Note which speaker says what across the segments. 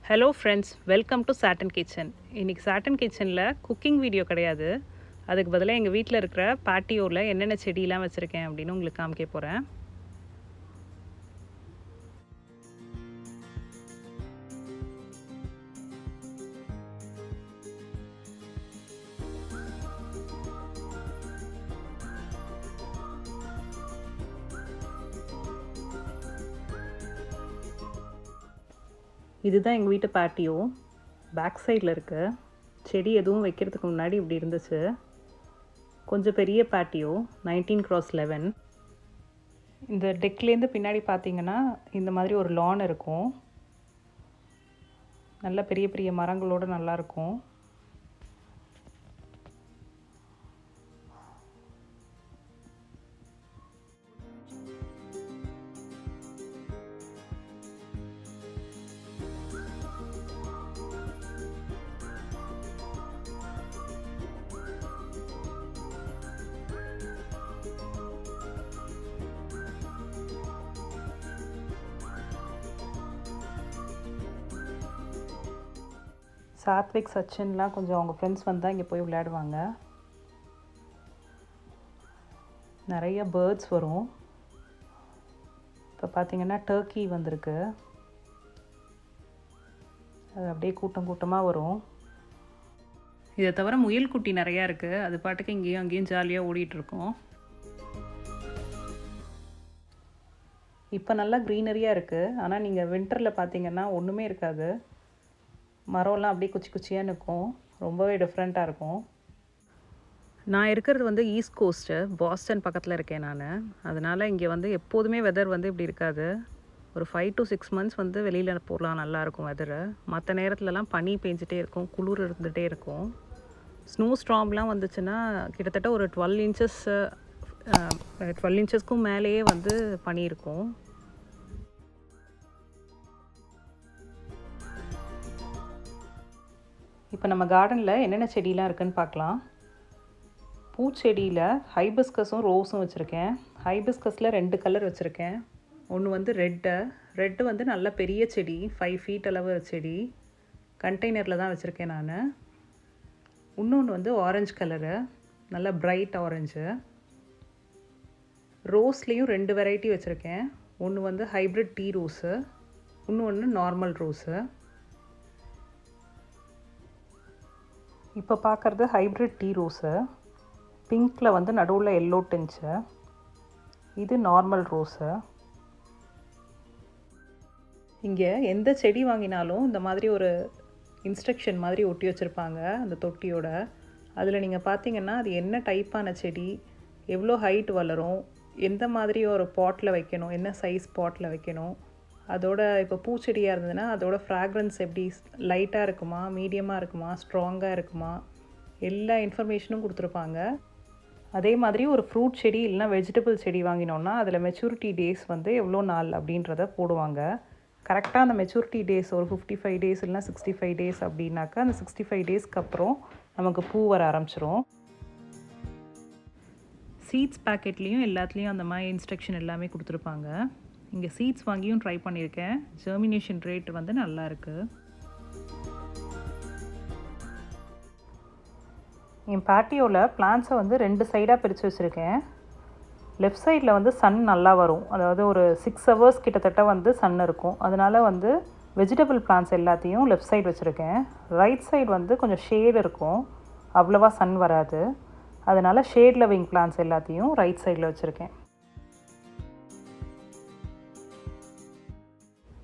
Speaker 1: Hello friends, welcome to Chattan kitchen. இன்றைக்கி சாட்டன் கிச்சனில் cooking video கிடையாது. அதுக்கு பதிலாக எங்கள் வீட்டில் இருக்கிற பேட்டியோவில் என்னென்ன செடியெலாம் வச்சுருக்கேன் அப்படின்னு உங்களுக்கு காமிக்க போகிறேன். இதுதான் எங்கள் வீட்டு பேட்டியோ. பேக் சைடில் இருக்குது. செடி எதுவும் வைக்கிறதுக்கு முன்னாடி இப்படி இருந்துச்சு. கொஞ்சம் பெரிய பேட்டியோ, 19x11. இந்த டெக்லேருந்து பின்னாடி பார்த்தீங்கன்னா இந்த மாதிரி ஒரு லான் இருக்கும். நல்ல பெரிய பெரிய மரங்களோடு நல்லாயிருக்கும். சாத்விக், சச்சின்லாம் கொஞ்சம் அவங்க ஃப்ரெண்ட்ஸ் வந்தால் இங்கே போய் விளையாடுவாங்க. நிறைய பேர்ட்ஸ் வரும். இப்போ பார்த்திங்கன்னா டர்க்கி வந்திருக்கு. அது அப்படியே கூட்டம் கூட்டமாக வரும். இதை தவிர முயல் குட்டி நிறையா இருக்குது. அது பாட்டுக்கு இங்கேயும் அங்கேயும் ஜாலியாக ஓடிட்டுருக்கோம். இப்போ நல்லா க்ரீனரியாக இருக்குது. ஆனால் நீங்கள் வின்டரில் பார்த்தீங்கன்னா ஒன்றுமே இருக்காது. மரம்லாம் அப்படியே குச்சி குச்சியாக நிற்கும். ரொம்பவே டிஃப்ரெண்ட்டாக இருக்கும். நான் இருக்கிறது வந்து ஈஸ்ட் கோஸ்ட்டு, பாஸ்டன் பக்கத்தில் இருக்கேன் நான். அதனால் இங்கே வந்து எப்போதுமே வெதர் வந்து இப்படி இருக்காது. ஒரு 5 to 6 months வந்து வெளியில் போகலாம், நல்லாயிருக்கும் வெதரு. மற்ற நேரத்துலலாம் பனி பெஞ்சிட்டே இருக்கும், குளிர் இருந்துகிட்டே இருக்கும். ஸ்னோ ஸ்ட்ராம்லாம் வந்துச்சுன்னா கிட்டத்தட்ட ஒரு 12 inchஸ்க்கும் மேலேயே வந்து பனி இருக்கும். இப்போ நம்ம கார்டனில் என்னென்ன செடியெலாம் இருக்குதுன்னு பார்க்கலாம். பூச்செடியில் ஹைபிஸ்கஸும் ரோஸும் வச்சுருக்கேன். ஹைபிஸ்கஸில் 2 கலர் வச்சுருக்கேன். ஒன்று வந்து ரெட்டு வந்து நல்ல பெரிய செடி, 5 feet அளவு செடி. கண்டெய்னரில் தான் வச்சுருக்கேன் நான். இன்னொன்று வந்து ஆரஞ்சு கலரு, நல்ல பிரைட் ஆரஞ்சு. ரோஸ்லேயும் 2 வெரைட்டி வச்சுருக்கேன். ஒன்று வந்து ஹைப்ரிட் டீ ரோஸு, இன்னொன்று நார்மல் ரோஸு. இப்போ பார்க்குறது ஹைப்ரிட் டீ ரோஸு. பிங்க்கில் வந்து நடுவில் எல்லோ டின்ச்சு. இது நார்மல் ரோஸு. இங்கே எந்த செடி வாங்கினாலும் இந்த மாதிரி ஒரு இன்ஸ்ட்ரக்ஷன் மாதிரி ஒட்டி வச்சுருப்பாங்க அந்த தொட்டியோட. அதில் நீங்கள் பார்த்தீங்கன்னா அது என்ன டைப்பான செடி, எவ்வளோ ஹைட் வளரும், எந்த மாதிரி ஒரு பாட்டில் வைக்கணும், என்ன சைஸ் பாட்டில் வைக்கணும், அதோட இப்போ பூச்செடியாக இருந்ததுன்னா அதோட ஃப்ராக்ரன்ஸ் எப்படி லைட்டாக இருக்குமா, மீடியமாக இருக்குமா, ஸ்ட்ராங்காக இருக்குமா, எல்லா இன்ஃபர்மேஷனும் கொடுத்துருப்பாங்க. அதே மாதிரி ஒரு ஃப்ரூட் செடி இல்லைனா வெஜிடபிள் செடி வாங்கினோன்னா அதில் மெச்சூரிட்டி டேஸ் வந்து எவ்வளோ நாள் அப்படின்றத போடுவாங்க. கரெக்டாக அந்த மெச்சூரிட்டி டேஸ் ஒரு 55 days இல்லைனா 65 days அப்படின்னாக்கா அந்த 65 daysக்கு அப்புறம் நமக்கு பூ வர ஆரம்பிச்சிரும். சீட்ஸ் பேக்கெட்லேயும் எல்லாத்துலேயும் அந்த மாதிரி இன்ஸ்ட்ரக்ஷன் எல்லாமே கொடுத்துருப்பாங்க. இங்கே சீட்ஸ் வாங்கியும் ட்ரை பண்ணியிருக்கேன். ஜெர்மினேஷன் ரேட் வந்து நல்லா இருக்குது. என் பேட்டியோவில் பிளான்ட்ஸை வந்து 2 சைடாக பிரித்து வச்சுருக்கேன். லெஃப்ட் சைடில் வந்து சன் நல்லா வரும், அதாவது ஒரு 6 hours கிட்டத்தட்ட வந்து சன் இருக்கும். அதனால் வந்து வெஜிடபிள் பிளான்ட்ஸ் எல்லாத்தையும் லெஃப்ட் சைடு வச்சுருக்கேன். ரைட் சைடு வந்து கொஞ்சம் ஷேட் இருக்கும், அவ்வளோவா சன் வராது. அதனால் ஷேட் லவ்விங் பிளான்ட்ஸ் எல்லாத்தையும் ரைட் சைடில் வச்சுருக்கேன்.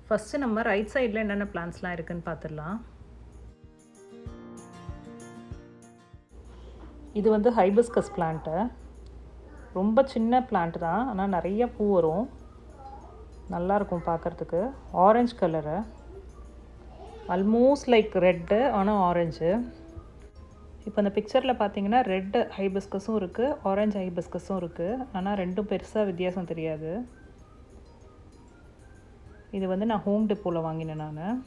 Speaker 1: ஃபஸ்ட்டு நம்ம ரைட் சைடில் என்னென்ன பிளான்ட்ஸ்லாம் இருக்குதுன்னு பார்த்துடலாம். இது வந்து ஹைபிஸ்கஸ் பிளான்ட்டு. ரொம்ப சின்ன பிளான்ட் தான், ஆனால் நிறைய பூ வரும், நல்லாயிருக்கும் பார்க்குறதுக்கு. Orange colour, almost like red ஆனால் ஆரஞ்சு. இப்போ இந்த பிக்சரில் பார்த்தீங்கன்னா ரெட்டு ஹைபிஸ்கஸும் இருக்குது, ஆரஞ்சு ஹைபிஸ்கஸும் இருக்குது. ஆனால் ரெண்டும் பெருசாக வித்தியாசம் தெரியாது. இது வந்து நான் ஹோம் டெப்போவில் வாங்கினேன் நான்.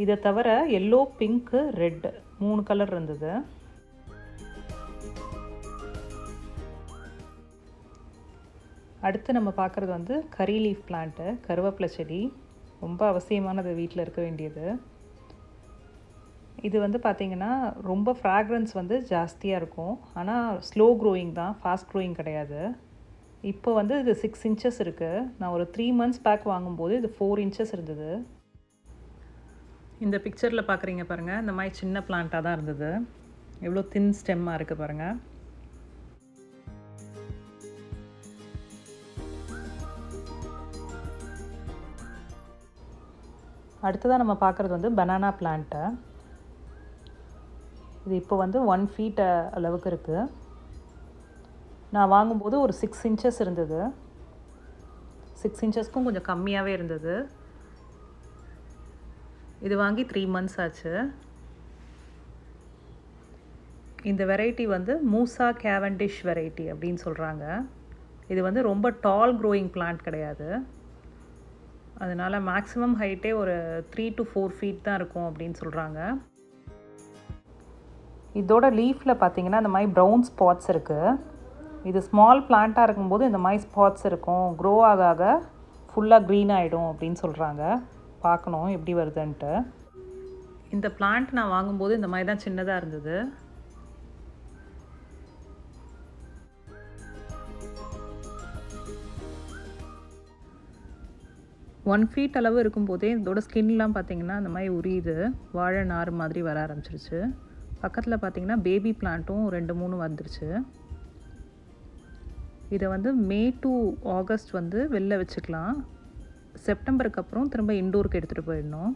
Speaker 1: இதை தவிர எல்லோ, பிங்க்கு, ரெட்டு 3 கலர் இருந்தது. அடுத்து நம்ம பார்க்குறது வந்து கரி லீஃப் பிளான்ட்டு, கருவேப்பிலை செடி. ரொம்ப அவசியமானது வீட்டில் இருக்க வேண்டியது. இது வந்து பார்த்திங்கன்னா ரொம்ப ஃப்ராக்ரன்ஸ் வந்து ஜாஸ்தியாக இருக்கும். ஆனால் ஸ்லோ க்ரோயிங் தான், ஃபாஸ்ட் க்ரோயிங் கிடையாது. இப்போ வந்து இது 6 இன்ச்சஸ் இருக்குது. நான் ஒரு 3 மந்த்ஸ் பேக் வாங்கும்போது இது 4 இன்ச்சஸ் இருந்தது. இந்த பிக்சரில் பார்க்குறீங்க பாருங்கள், இந்த மாதிரி சின்ன பிளான்ட்டாக தான் இருந்தது. எவ்வளோ தின் ஸ்டெம்மாக இருக்குது பாருங்கள். அடுத்ததாக நம்ம பார்க்குறது வந்து பனானா பிளான்ட்டு. இது இப்போ வந்து 1 ஃபீட் அளவுக்கு இருக்குது. நான் வாங்கும்போது ஒரு 6 இன்ச்சஸ் இருந்தது. 6 இன்ச்சஸ்க்கும் கொஞ்சம் கம்மியாகவே இருந்தது. இது வாங்கி 3 மந்த்ஸ் ஆச்சு. இந்த வெரைட்டி வந்து மூசா கேவண்டிஷ் வெரைட்டி அப்படின்னு சொல்கிறாங்க. இது வந்து ரொம்ப டால் க்ரோயிங் பிளான்ட் கிடையாது. அதனால் மேக்ஸிமம் ஹைட்டே ஒரு 3 to 4 ஃபீட் தான் இருக்கும் அப்படின்னு சொல்கிறாங்க. இதோட லீஃபில் பார்த்தீங்கன்னா இந்த மாதிரி ப்ரௌன் ஸ்பாட்ஸ் இருக்குது. இது ஸ்மால் பிளான்ட்டாக இருக்கும்போது இந்த மாதிரி ஸ்பாட்ஸ் இருக்கும். க்ரோ ஆக ஆக ஃபுல்லாக க்ரீன் ஆகிடும் அப்படின்னு சொல்கிறாங்க. பார்க்கணும் எப்படி வருதுன்ட்டு. இந்த பிளான்ட் நான் வாங்கும்போது இந்த மாதிரி தான் சின்னதாக இருந்தது. ஒன் ஃபீட் அளவு இருக்கும்போதே இதோட ஸ்கின்லாம் பார்த்திங்கன்னா இந்த மாதிரி உரியுது. வாழை நார் மாதிரி வர ஆரம்பிச்சிருச்சு. பக்கத்தில் பார்த்திங்கன்னா பேபி பிளான்ட்டும் 2-3 வந்துருச்சு. இதை வந்து மே டு ஆகஸ்ட் வந்து வெளில வச்சுக்கலாம். செப்டம்பருக்கு அப்புறம் திரும்ப இன்டோருக்கு எடுத்துகிட்டு போயிடணும்.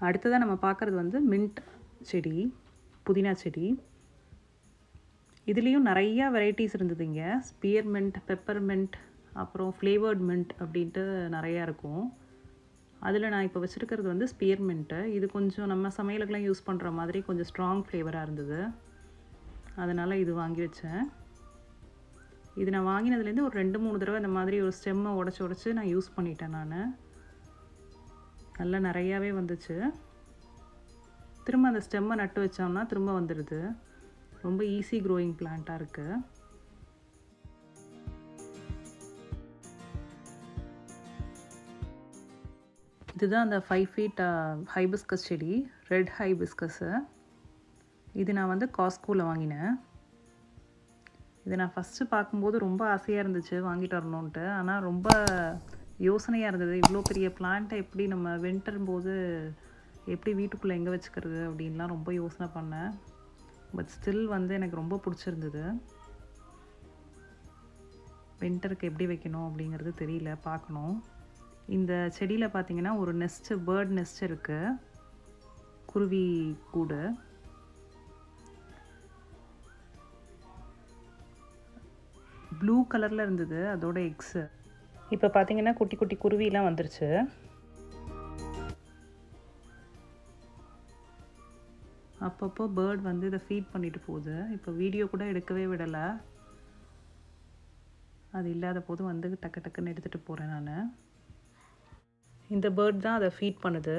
Speaker 1: அடுத்ததாக நம்ம பார்க்குறது வந்து மின்ட் செடி, புதினா செடி. இதுலேயும் நிறையா வெரைட்டிஸ் இருந்ததுங்க. ஸ்பியர் மின்ட், பெப்பர் மின்ட், அப்புறம் ஃப்ளேவர்ட் மின்ட் அப்படின்ட்டு நிறையா இருக்கும். அதில் நான் இப்போ வச்சுருக்கிறது வந்து ஸ்பியர் மின்ட்டு. இது கொஞ்சம் நம்ம சமையலுக்கெலாம் யூஸ் பண்ணுற மாதிரி கொஞ்சம் ஸ்ட்ராங் ஃப்ளேவராக இருந்தது. அதனால் இது வாங்கி வச்சேன். இது நான் வாங்கினதுலேருந்து ஒரு 2-3 தடவை இந்த மாதிரி ஒரு ஸ்டெம்மை உடச்சி நான் யூஸ் பண்ணிட்டேன். நான் நல்லா நிறையாவே வந்துச்சு. திரும்ப அந்த ஸ்டெம்மை நட்டு வச்சோம்னா திரும்ப வந்துடுது. ரொம்ப ஈஸி க்ரோயிங் பிளான்ட்டாக இருக்குது. இதுதான் அந்த 5 ஃபீட் ஹைபிஸ்கஸ் செடி, ரெட் ஹைபிஸ்கஸ்ஸு. இது நான் வந்து காஸ்கோவில் வாங்கினேன். இதை நான் ஃபஸ்ட்டு பார்க்கும்போது ரொம்ப ஆசையாக இருந்துச்சு வாங்கிட்டு வரணுன்ட்டு. ஆனால் ரொம்ப யோசனையாக இருந்தது. இவ்வளோ பெரிய பிளான்ட்டை எப்படி நம்ம வின்டர் போது எப்படி வீட்டுக்குள்ளே எங்கே வச்சுக்கிறது அப்படின்லாம் ரொம்ப யோசனை பண்ணேன். பட் ஸ்டில் வந்து எனக்கு ரொம்ப பிடிச்சிருந்தது. வின்டருக்கு எப்படி வைக்கணும் அப்படிங்கிறது தெரியல, பார்க்கணும். இந்த செடியில் பார்த்தீங்கன்னா ஒரு நெஸ்ட்டு, பேர்ட் நெஸ்ட் இருக்குது, குருவி கூடு. ப்ளூ கலரில் இருந்தது அதோட எக்ஸு. இப்போ பார்த்தீங்கன்னா குட்டி குட்டி குருவிலாம் வந்துருச்சு. அப்பப்போ பேர்ட் வந்து இதை ஃபீட் பண்ணிட்டு போகுது. இப்போ வீடியோ கூட எடுக்கவே விடலை. அது இல்லாத போது வந்து டக்குன்னு எடுத்துகிட்டு போகிறேன் நான். இந்த பேர்ட் தான் அதை ஃபீட் பண்ணுது.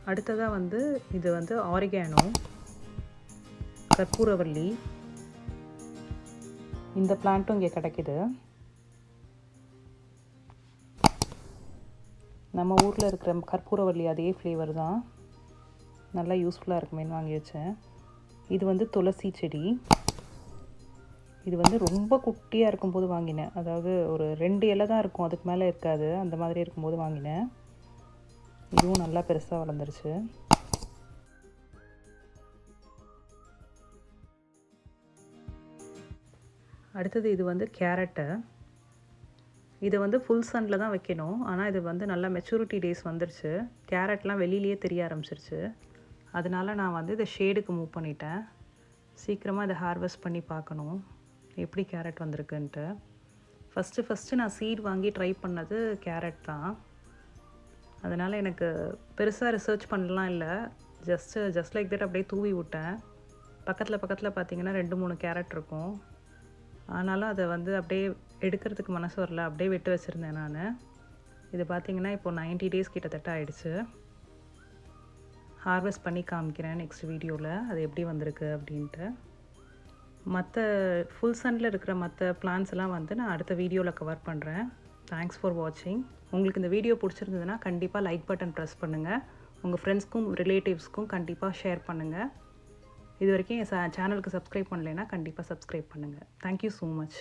Speaker 1: அடுத்ததாக வந்து இது வந்து ஆரிகானோ, கற்பூரவள்ளி. இந்த பிளான்ட்டும் இங்கே கிடைக்கிது. நம்ம ஊரில் இருக்கிற கற்பூரவள்ளி அதே ஃப்ளேவர் தான். நல்லா யூஸ்ஃபுல்லாக இருக்குமேன்னு வாங்கி வச்சேன். இது வந்து துளசி செடி. இது வந்து ரொம்ப குட்டியாக இருக்கும்போது வாங்கினேன். அதாவது ஒரு 2 இலை தான் இருக்கும், அதுக்கு மேலே இருக்காது. அந்த மாதிரி இருக்கும்போது வாங்கினேன். இதுவும் நல்லா பெருசாக வளர்ந்துருச்சு. அடுத்தது இது வந்து கேரட்டு. இதை வந்து ஃபுல் சன்னில் தான் வைக்கணும். ஆனால் இது வந்து நல்லா மெச்சூரிட்டி டேஸ் வந்துருச்சு. கேரட்லாம் வெளியிலேயே தெரிய ஆரம்பிச்சிருச்சு. அதனால் நான் வந்து இதை ஷேடுக்கு மூவ் பண்ணிட்டேன். சீக்கிரமாக இதை ஹார்வெஸ்ட் பண்ணி பார்க்கணும் எப்படி கேரட் வந்திருக்குன்ட்டு. ஃபஸ்ட்டு நான் சீட் வாங்கி ட்ரை பண்ணது கேரட் தான். அதனால் எனக்கு பெருசாக ரிசர்ச் பண்ணலாம் இல்லை. ஜஸ்ட் லைக் தட் அப்படியே தூவி விட்டேன். பக்கத்தில் பார்த்திங்கன்னா 2-3 கேரட் இருக்கும். ஆனாலும் அதை வந்து அப்படியே எடுக்கிறதுக்கு மனசு வரல, அப்படியே விட்டு வச்சுருந்தேன் நான். இது பார்த்திங்கன்னா இப்போ 90 டேஸ் கிட்டத்தட்ட ஆயிடுச்சு. ஹார்வெஸ்ட் பண்ணி காமிக்கிறேன் நெக்ஸ்ட் வீடியோவில் அது எப்படி வந்திருக்கு அப்படின்ட்டு. மற்ற ஃபுல் சன்னில் இருக்கிற மற்ற பிளான்ஸ் எல்லாம் வந்து நான் அடுத்த வீடியோவில் கவர் பண்ணுறேன். தேங்க்ஸ் ஃபார் வாட்சிங். உங்களுக்கு இந்த வீடியோ பிடிச்சிருந்ததுன்னா கண்டிப்பாக லைக் பட்டன் ப்ரெஸ் பண்ணுங்கள். உங்கள் ஃப்ரெண்ட்ஸ்க்கும் ரிலேட்டிவ்ஸ்க்கும் கண்டிப்பாக ஷேர் பண்ணுங்கள். இது வரைக்கும் என் சேனலுக்கு சப்ஸ்கிரைப் பண்ணலைன்னா கண்டிப்பாக சப்ஸ்கிரைப் பண்ணுங்கள். Thank you so much.